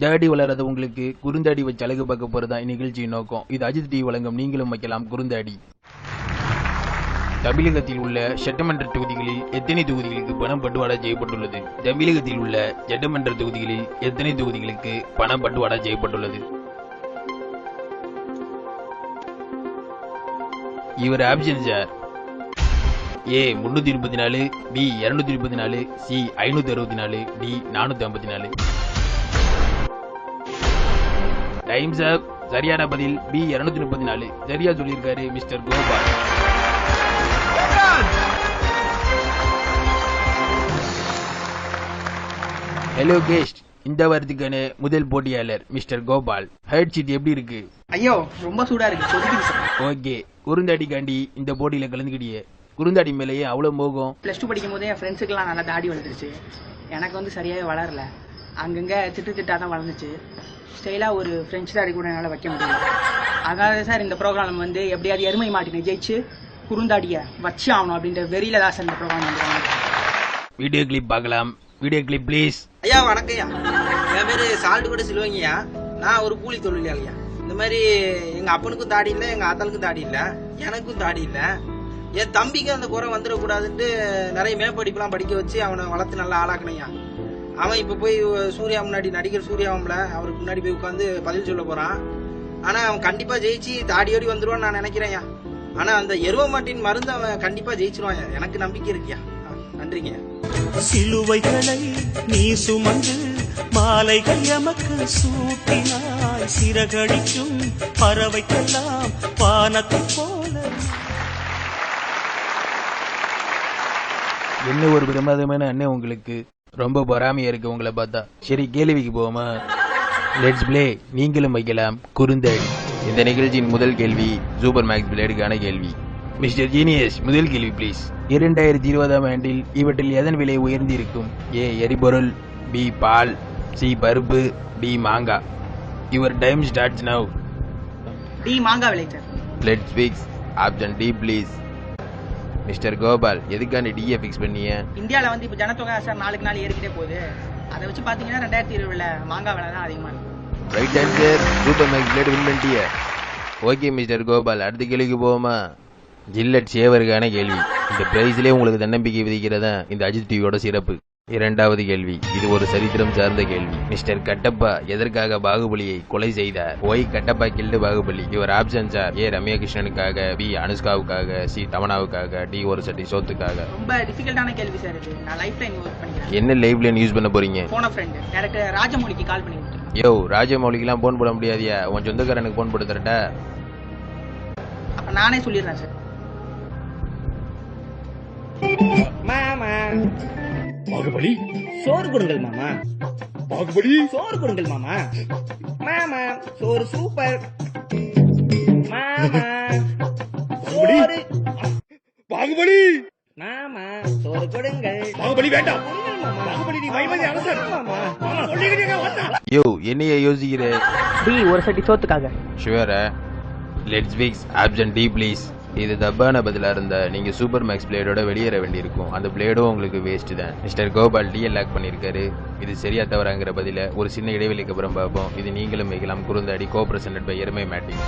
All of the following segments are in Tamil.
தாடி வளராத உங்களுக்கு குறுந்தாடி வச்சு அழகு பார்க்க போறதா இந்நிகழ்ச்சியின் நோக்கம். இது அஜித் டிவி வழங்கும் நீங்களும் வைக்கலாம் குறுந்தாடி. தமிழகத்தில் உள்ள சட்டமன்ற தொகுதிகளில் எத்தனை தொகுதிகளுக்கு பணம் பட்டுவாடா செய்யப்பட்டுள்ளது? தமிழகத்தில் உள்ள சட்டமன்ற தொகுதிகளில் எத்தனை தொகுதிகளுக்கு பணம் பட்டுவாடா செய்யப்பட்டுள்ளது? இவர் ஆப்ஷன் சார். ஏ 334, பி 234, சி 564, டி 454. டைம்ஸ் அப். சரியான பதில் பி 234. சரியா சொல்லியிருக்காரு மிஸ்டர் கோபால். ஹலோ கெஸ்ட், இந்த வாரத்துக்கான முதல் போட்டியாளர் மிஸ்டர் கோபால். ஹெட் சீட் எப்படி இருக்கு? ஐயோ ரொம்ப சூடா இருக்கு. ஓகே, குறுந்தாடி காண்டி இந்த போட்டியில கலந்துக்கிட்டியே. குறுந்தாடி மேலேயே அவ்வளவு மோகம். +2 படிக்கும் போதே என் ஃப்ரெண்ட்ஸுக்கெல்லாம் நல்லா தாடி வளர்ந்துருச்சு. எனக்கு வந்து சரியாவே வளரல. அங்கங்க திட்டா தான் வளர்ந்துச்சு. ஸ்டைலா ஒரு ஃப்ரெஞ்ச் தாடி கூட என்னால் வைக்க முடியல. அதனால சார் இந்த ப்ரோக்ராம் வந்து எப்படியாவது எருமை மாட்டினை ஜெயிச்சு குறுந்தாடிய வச்சு ஆகணும் அப்படின்ற வெறியில தான் சார் இந்த ப்ரோக்ராம் வந்து. வீடியோ கிளிப் பார்க்கலாம். Video clip please. ஐயா வணக்கம்யா, என் பேரு சால்ட் கூட சிலுவங்கய்யா. நான் ஒரு கூலி தொழிலாளியா. இந்த மாதிரி எங்க அப்பனுக்கும் தாடி இல்லை, எங்க ஆத்தாளுக்கும் தாடி இல்லை, எனக்கும் தாடி இல்லை. என் தம்பிக்கு அந்த குறை வந்துடக்கூடாதுன்ட்டு நிறைய மேற்படிப்புலாம் படிக்க வச்சு அவனை வளர்த்து நல்லா ஆளாக்கணையா. அவன் இப்ப போய் சூர்யா முன்னாடி, நடிகர் சூர்யாவும்ல, அவருக்கு முன்னாடி போய் உட்காந்து பதில் சொல்ல போறான். ஆனா அவன் கண்டிப்பா ஜெயிச்சு தாடியோடி வந்துருவான்னு நான் நினைக்கிறேன்யா. ஆனா அந்த எருவ மாட்டின் மருந்து அவன் கண்டிப்பா ஜெயிச்சிருவான். எனக்கு நம்பிக்கை இருக்கியா. நன்றிங்க. சிலுவைகளை நீ சுமந்து மாலைகள் எமக்கு சூட்டினாய், சிறகடிக்கும் பறவைக்கெல்லாம் வானத்தை போல. என்ன ஒரு பிரமாதமான அண்ணன் உங்களுக்கு. ரொம்ப பொறாமையா இருக்கு உங்களை பார்த்தா. சரி, கேள்விக்கு போவோமா? லெட்ஸ் பிளே நீங்களும் வைக்கலாம் குறுந்தாடி. இந்த நிகழ்ச்சியின் முதல் கேள்வி சூப்பர் மேக்ஸ் பிளேடுக்கான கேள்வி. மிஸ்டர் ஜீனியஸ், முதல் கேள்வி ப்ளீஸ். 2020ஆம் ஆண்டில் இவற்றில் எதன் விலை உயர்ந்து இருக்கும்? ஏ எரிபொருள், பி பால், சி பருப்பு, டி மாங்காய். Your time starts now. D மாங்காய் விலை sir. Let's fix option D please. Mister Gopal, எதுக்கான டிஏ ஃபிக்ஸ் பண்ணீங்க? இந்தியாவில் வந்து இப்போ ஜனத்தொகை சார் நாளுக்கு நாள் ஏறிக்கிட்டே போகுது. அதை வச்சு பார்த்தீங்கன்னா 2020ல் மாங்காய் விலை தான் அதிகமாக இருக்கும். Right answer. Super max blade win பண்ணிட்டிய. ஓகே மிஸ்டர் கோபால், அடுத்த கேள்விக்கு போவோமா? ஜில்லட் சேவருக்கான கேள்வி. இந்த பிரைஸ்லேயே உங்களுக்கு தன்னம்பிக்கை விதிக்கிறதா இந்த அஜித் டிவியோட சிறப்பு. இரண்டாவது கேள்வி, இது ஒரு சரித்திரம் சார்ந்த கேள்வி. மிஸ்டர் கட்டப்பா எதற்காக பாகுபலியை கொலை செய்தார்? Why Kattappa killed Baahubali. Your options are: A Ramya கிருஷ்ணனுக்காக, பி அனுஷ்காவுக்காக, சி தமனாவுக்காக, டி ஒரு சட்டி சோத்துக்காக. ரொம்ப டிஃபிகல்ட்டான கேள்வி சார் இது. நான் லைஃப் லைன் யூஸ் பண்ணிக்கிறேன். என்ன லைஃப் லைன் யூஸ் பண்ண போறீங்க? போன ஃப்ரெண்ட் டேரக்டர் ராஜமௌலிக்கு கால் பண்ணி கொடுத்துருக்கேன். யோ, ராஜமௌலிக்கெல்லாம் போன் போட முடியாதியா? உன் சொந்தக்காரனுக்கு போன் போட்டு தரட்டா? அப்ப நானே சொல்லிடுறேன் சார். மாமா பாகுபலி சோறு கொடுங்கள் மாமா. பாகுபலி சோறு கொடுங்கள் மாமா. மாமா சோறு சூப்பர். மாமா சோறு. பாகுபலி மாமா சோறு கொடுங்கள். பாகுபலி வேண்டாம். கொடுங்கள் மாமா. பாகுபலி நீ வைமதி அரசன். மாமா சொல்லிக்கிட்டே வந்தா. யோ, என்னைய யோசிக்கிற? டி ஒரு சட்டி சோத்துக்காக. ஷுவரா? Let's fix option D please. இது தப்பான பதிலா இருந்தா நீங்க சூப்பர் மேக்ஸ் பிளேடோட வெளியேற வேண்டியிருக்கும். அந்த பிளேடும் உங்களுக்கு வேஸ்ட் தான். மிஸ்டர் கோபால் டிஎல் லாக் பண்ணிருக்காரு. இது சரியா தவறாங்கிற பதில ஒரு சின்ன இடைவெளிக்கு அப்புறம் பார்ப்போம். இது நீங்களும் வைக்கலாம் குறுந்தாடி, கோ பிரசன்டட் பை எருமை மேட்டிங்.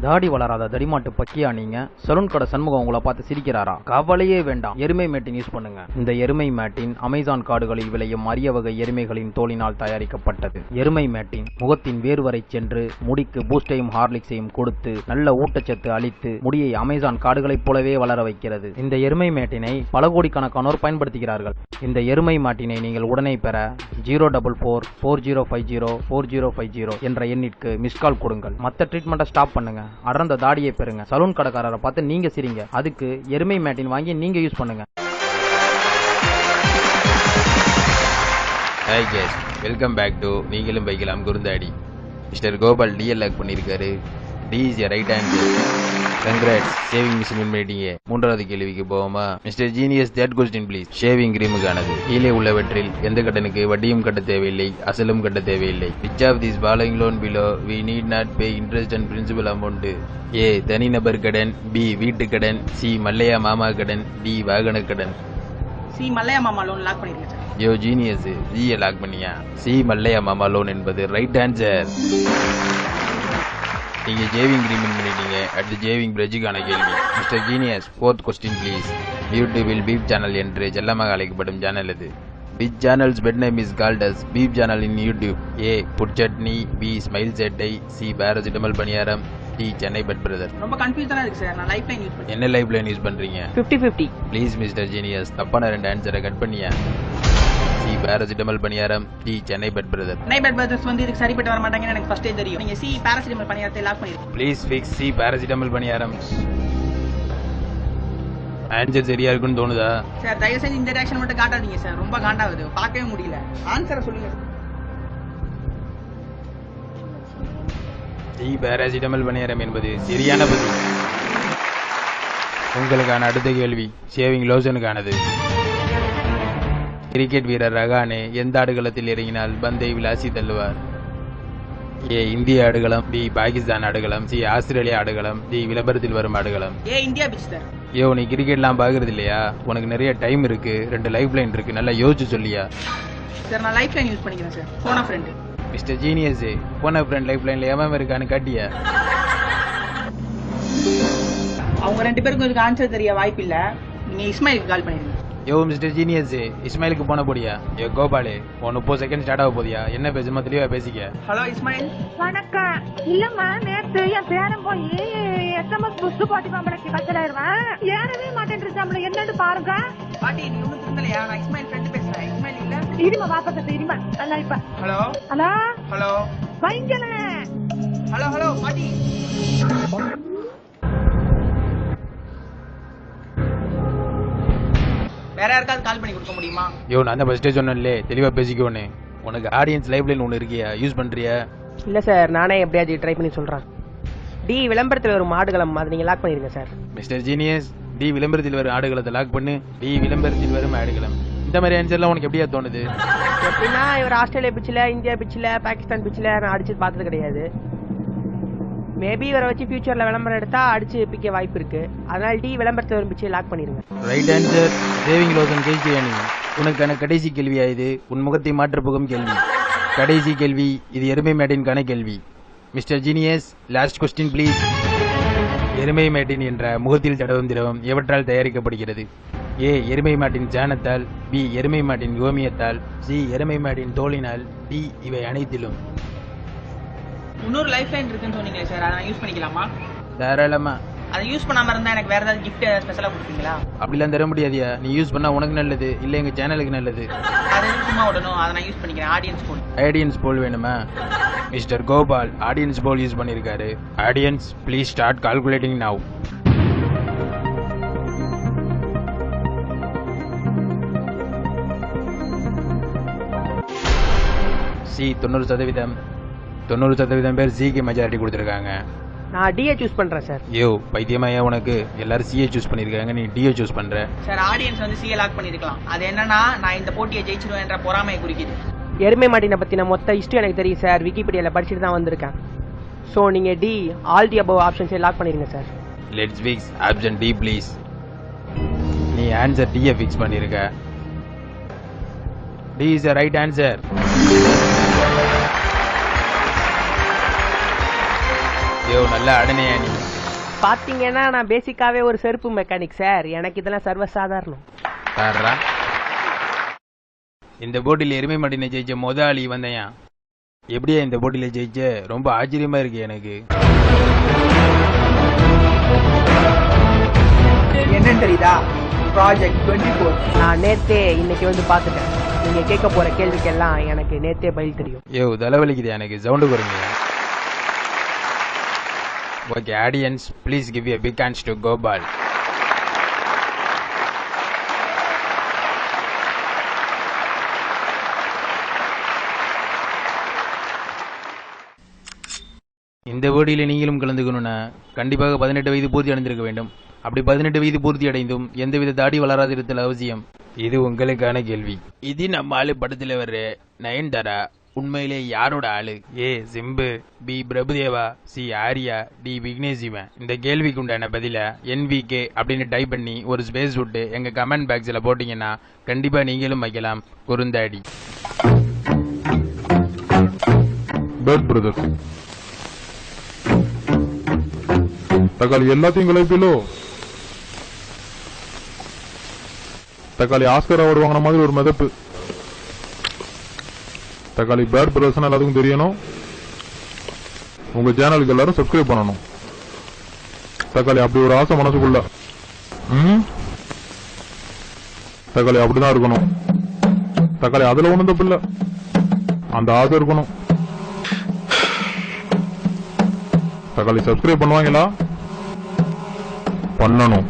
தாடி வளராத தடிமாட்டு பக்கியா நீங்க. சலூன் கடை சண்முகம் உங்களை பார்த்து சிரிக்கிறாரா? கவலையே வேண்டாம், எருமை மேட்டின் யூஸ் பண்ணுங்க. இந்த எருமை மேட்டின் அமேசான் காடுகளில் விளையும் அரிய வகை எருமைகளின் தோலினால் தயாரிக்கப்பட்டது. எருமை மேட்டின் முகத்தின் வேறு வரை சென்று முடிக்கு பூஸ்டையும் ஹார்லிக்ஸையும் கொடுத்து நல்ல ஊட்டச்சத்து அளித்து முடியை அமேசான் காடுகளைப் போலவே வளர வைக்கிறது. இந்த எருமை மேட்டினை பல கோடிக்கணக்கானோர் பயன்படுத்துகிறார்கள். இந்த எருமை மாட்டினை நீங்கள் உடனே பெற 04440504050 என்ற எண்ணிற்கு மிஸ்கால் கொடுங்கள். மற்ற ட்ரீட்மெண்ட்டை ஸ்டாப் பண்ணுங்க. அடர்ந்த தாடியை பெறுங்க. சலூன் கடைக்காரரை பார்த்து நீங்க சிரிங்க. அதுக்கு எருமை மேட்டின் வாங்கி நீங்க யூஸ் பண்ணுங்க. Hi guys, welcome back to நீங்களும் வைக்கலாம் குறுந்தாடி. மிஸ்டர் கோபால் டிஎல் லாக் பண்ணியிருக்காரு. D is right hand. Congrats, shaving machine win பண்ணிட்டீங்க. மூன்றாவது கேள்விக்கு போவோமா? Mister genius, third question please. Shaving கிரீமுக்கானது. கீழே உள்ளவற்றில் எந்த கடனுக்கு வட்டியும் கட்ட தேவையில்லை, அசலும் கட்ட தேவையில்லை? Which of this following loan below we need not pay interest and principal amount? A தனிநபர் கடன், பி வீட்டு கடன், சி மல்லையா மாமா கடன், டி வாகன கடன். சி மல்லையா மாமா லோன் லாக் பண்ணிருக்கேன் சார். யோ ஜீனியஸ், ஜியை லாக் பண்ணியா? சி மல்லையா மாமா லோன் என்பது ரைட் ஆன்சர். நீங்க ஜேவிங் கிரீம் பண்ணிட்டீங்க. அடுத்து ஜேவிங் பிரெஜுக்கான கேள்வி. Mister genius, fourth question please. யூடியூபில் பீப் சேனல் என்று செல்லமாக அழைக்கப்படும் சேனல் இது. Which channels pet name is called as beep channel in YouTube? A Put Chutney, B Smile Settai, C paracetamol paniyaram, D Chennai pet brother. ரொம்ப கன்ஃபியூஸனா இருக்கு சார். நான் லைஃப் லைன் யூஸ் பண்ணேன். என்ன லைஃப் லைன் யூஸ் பண்றீங்க? 50-50. ப்ளீஸ் மிஸ்டர் ஜீனியஸ், தப்பான ரெண்டு ஆன்சரை கட் பண்ணியா? சி பேராசிட்டமல் பணியாரம், D Chennai pet brother. Chennai pet brothers வந்து இதுக்கு சரிப்பட்டு வர மாட்டாங்கன்னு எனக்கு ஃபர்ஸ்டே தெரியும். நீங்க சி பாராசிட்டமல் பணியாரத்தை லாக் பண்ணிருக்கீங்க. ப்ளீஸ் ஃபிக்ஸ் சி பேராசிட்டமல் பணியாரம். ஆன்சர் சரியா இருக்குன்னு தோணுதா? சார் தயவு செஞ்சு இந்த ரியாக்ஷன் மட்டும் காட்டாதீங்க சார். ரொம்ப காண்டாகுது, பார்க்கவே முடியல. ஆன்சரை சொல்லுங்க. டி பேராசிட்டமல் பணியாரம் என்பது சரியான பதில். உங்களுக்கான அடுத்த கேள்வி ஷேவிங் லோஷனுக்கானது. கிரிக்கெட் வீரர் ரஹானே எந்த ஆடுகளத்தில் இறங்கினால் பந்தை விளாசி தள்ளுவார்? ஏ இந்திய ஆடுகளம், பி பாகிஸ்தான் ஆடுகளம், சி ஆஸ்திரேலியா ஆடுகளம், டி விளம்பரத்தில் வரும் ஆடுகளம். A India pitch sir. ஐயோ நீ கிரிக்கெட்லாம் பாக்குறது இல்லையா? உனக்கு நிறைய டைம் இருக்கு, 2 லைஃப் லைன் இருக்கு, நல்லா யோசிச்சு சொல்லியா? சார் நான் லைஃப் லைன் யூஸ் பண்ணிக்கிறேன் சார். போன ஃப்ரெண்ட். மிஸ்டர் ஜீனியஸ், போன ஃப்ரெண்ட் லைஃப் லைன்ல எவன் இருக்கான்னு காட்டியா? அவங்க 2 பேருக்கும் இதுக்கு ஆன்சர் தெரிய வாய்ப்பு இல்ல. நீங்க இஸ்மாயிலுக்கு கால் பண்ணிருங்க. யோ மிஸ்டர் ஜீனியஸ், இஸ்மாயிலுக்கு போன போடியா? யோ கோபாலு, 30 செகண்ட் ஸ்டார்ட் ஆக போதியா? என்ன பேசுமா தெளிவா பேசிக்க. ஹலோ இஸ்மாயில். வணக்கம். இல்லம்மா, நேத்து என் பேரன் போய் SMS புஷ் போட்டி பம்பளைக்கு கச்சலாயிருவான். ஏறவே மாட்டேன். என்னன்னு பாருங்க. பாட்டி நீ ஒன்னும் திருந்தலையா? நான் இஸ்மாயில் ஃப்ரெண்ட் பேசுறேன். இஸ்மாயில் இல்ல. இருமா வாப்பத்தை இருமா. நல்லா இப்ப. ஹலோ ஹலோ ஹலோ வைங்கல. ஹலோ ஹலோ பாட்டி. வேற யாருக்காவது கால் பண்ணி கொடுக்க முடியுமா? யோ நான் தான் ஃபர்ஸ்டே சொன்னேன்ல, தெளிவா பேசிக்கோன்னு. உனக்கு ஆடியன்ஸ் லைஃப் லைன் ஒன்று இருக்கியா? யூஸ் பண்றியா? இல்ல சார், நானே எப்படியாவது ட்ரை பண்ணி சொல்றேன். டி விளம்பரத்தில் வரும் ஆடுகளம், அது நீங்க லாக் பண்ணிருங்க சார். மிஸ்டர் ஜீனியஸ், டி விளம்பரத்தில் வரும் ஆடுகளத்தை லாக் பண்ணு. டி விளம்பரத்தில் வரும் ஆடுகளம். இந்த மாதிரி ஆன்சர்லாம் உனக்கு எப்படியா தோணுது? எப்படின்னா இவர் ஆஸ்திரேலியா பிச்சில், இந்தியா பிச்சில், பாகிஸ்தான் பிச்சில் நான் அடிச்சு பார்த்தது கிடையாது. மேபி இவரை வச்சு ஃபியூச்சர்ல விளம்பரம் எடுத்தா அடிச்சு பிக்க வாய்ப்பு இருக்கு. அதனால டி விளம்பரத்தில் வரும் பிச்சை லாக் பண்ணிருங்க. Right answer. சேவிங் லோஷன் ஜெயிச்சியா நீ? உனக்கான கடைசி கேள்வியா இது? உன் முகத்தை மாற்ற போகும் கேள்வி. கடைசி கேள்வி, இது எருமை மேட்டின்கான கேள்வி. Mister genius, last question please. எருமை மேட்டின் என்ற முகத்தில் தடவும் திரவம் எவற்றால் தயாரிக்கப்படுகிறது? ஏ எருமை மாட்டின் சாணத்தால், பி எருமை மாட்டின் கோமியத்தால், சி எருமை மாட்டின் தோலினால், டி இவை அனைத்திலும். இன்னொரு லைஃப் லைன் இருக்குன்னு சொன்னீங்களே சார், அதை நான் யூஸ் பண்ணிக்கலாமா? தாராளமா. அதை யூஸ் பண்ணாம இருந்தா எனக்கு வேற ஏதாவது கிஃப்ட் ஸ்பெஷலா கொடுப்பீங்களா? அப்படிலாம் தர முடியாதியா. நீ யூஸ் பண்ணா உனக்கு நல்லது, இல்ல எங்க சேனலுக்கு நல்லது. அதை சும்மா விடணும், அதை நான் யூஸ் பண்ணிக்கிறேன். ஆடியன்ஸ் போல். ஆடியன்ஸ் போல் வேணுமா? மிஸ்டர் கோபால் ஆடியன்ஸ் போல் யூஸ் பண்ணிருக்காரு. Audience please start calculating now. C 90%. 90% பேர் சிக்கு மெஜாரிட்டி கொடுத்துருக்காங்க. நான் டிஏ சூஸ் பண்றேன் சார். யோ பைத்தியமாயா உனக்கு? எல்லாரும் சிஏ சூஸ் பண்ணிருக்காங்க, நீ டிஏ சூஸ் பண்ற. சார் ஆடியன்ஸ் வந்து சிஏ லாக் பண்ணிருக்கலாம். அது என்னன்னா நான் இந்த போட்டியை ஜெயிச்சிருவேன் என்ற பொறாமையை குறிக்குது. எருமை மாட்டினை பத்தின மொத்த ஹிஸ்டரி எனக்கு தெரியும் சார். விக்கிபீடியால படிச்சுட்டு தான் வந்திருக்கேன். ஸோ நீங்க டி ஆல் தி அபவ் ஆப்ஷன்ஸை லாக் பண்ணிருங்க sir. Let's fix option D please. நீ ஆன்சர் டியை ஃபிக்ஸ் பண்ணிருக்க. D is the right answer. Yo நல்லா அடனையா நீ. பாத்தீங்கன்னா நான் பேசிக்காவே ஒரு செருப்பு மெக்கானிக் சார். எனக்கு இதெல்லாம் சர்வசாதாரணம். இந்த போட்டியில் எருமை மாட்டினை ஜெயிச்ச முதலாளி வந்தையா? எப்படியா இந்த போட்டியில ஜெயிச்ச? ரொம்ப ஆச்சரியமா இருக்கு எனக்கு. என்னன்னு தெரியுதா? ப்ராஜெக்ட் 24. நான் நேத்தே இன்னைக்கு வந்து பாத்துட்டேன். நீங்க கேட்க போற கேள்விக்கெல்லாம் எனக்கு நேத்தே பதில் தெரியும். யோ தலைவலிக்குது எனக்கு, சவுண்டு குறைங்க. Okay, audience, please give a big hands to Gopal. இந்த போட்டியில் நீங்களும் கலந்துக்கணும்னா கண்டிப்பாக 18 வயது பூர்த்தி அடைந்திருக்க வேண்டும். அப்படி 18 வயது பூர்த்தி அடைந்தும் எந்தவித தாடி வளராது இருத்தல் அவசியம். இது உங்களுக்கான கேள்வி. இது நம்ம ஆளு படத்துல வர்ற நயன்தாரா உண்மையிலே யாரோட ஆளு? A Simbu, B Prabhudeva, C Arya, D Vignesh Shivan. இந்த கேள்விக்கு உண்டான பதில NVK அப்படின்னு டைப் பண்ணி ஒரு ஸ்பேஸ் விட்டு எங்க கமெண்ட் பாக்ஸ்ல போட்டீங்கன்னா கண்டிப்பா நீங்களும் வைக்கலாம் குறுந்தாடி. பேட் பிரதர்ஸ் தக்காளி எல்லாத்தையும் கலைப்பிலோ. தக்காளி ஆஸ்கர் அவார்டு வாங்கின மாதிரி ஒரு மிதப்பு. தக்காளி பேட் பிரதர்ஸ் எல்லாத்துக்கும் தெரியணும். உங்க சேனலுக்கு எல்லாரும் சப்ஸ்கிரைப் பண்ணணும். தக்காளி அப்படி ஒரு ஆசை மனசுக்குள்ள. தக்காளி அப்படிதான் இருக்கணும். தக்காளி அதுல ஒண்ணும் தப்பு இல்ல, அந்த ஆசை இருக்கணும். தக்காளி சப்ஸ்கிரைப் பண்ணுவாங்களா? பண்ணணும்.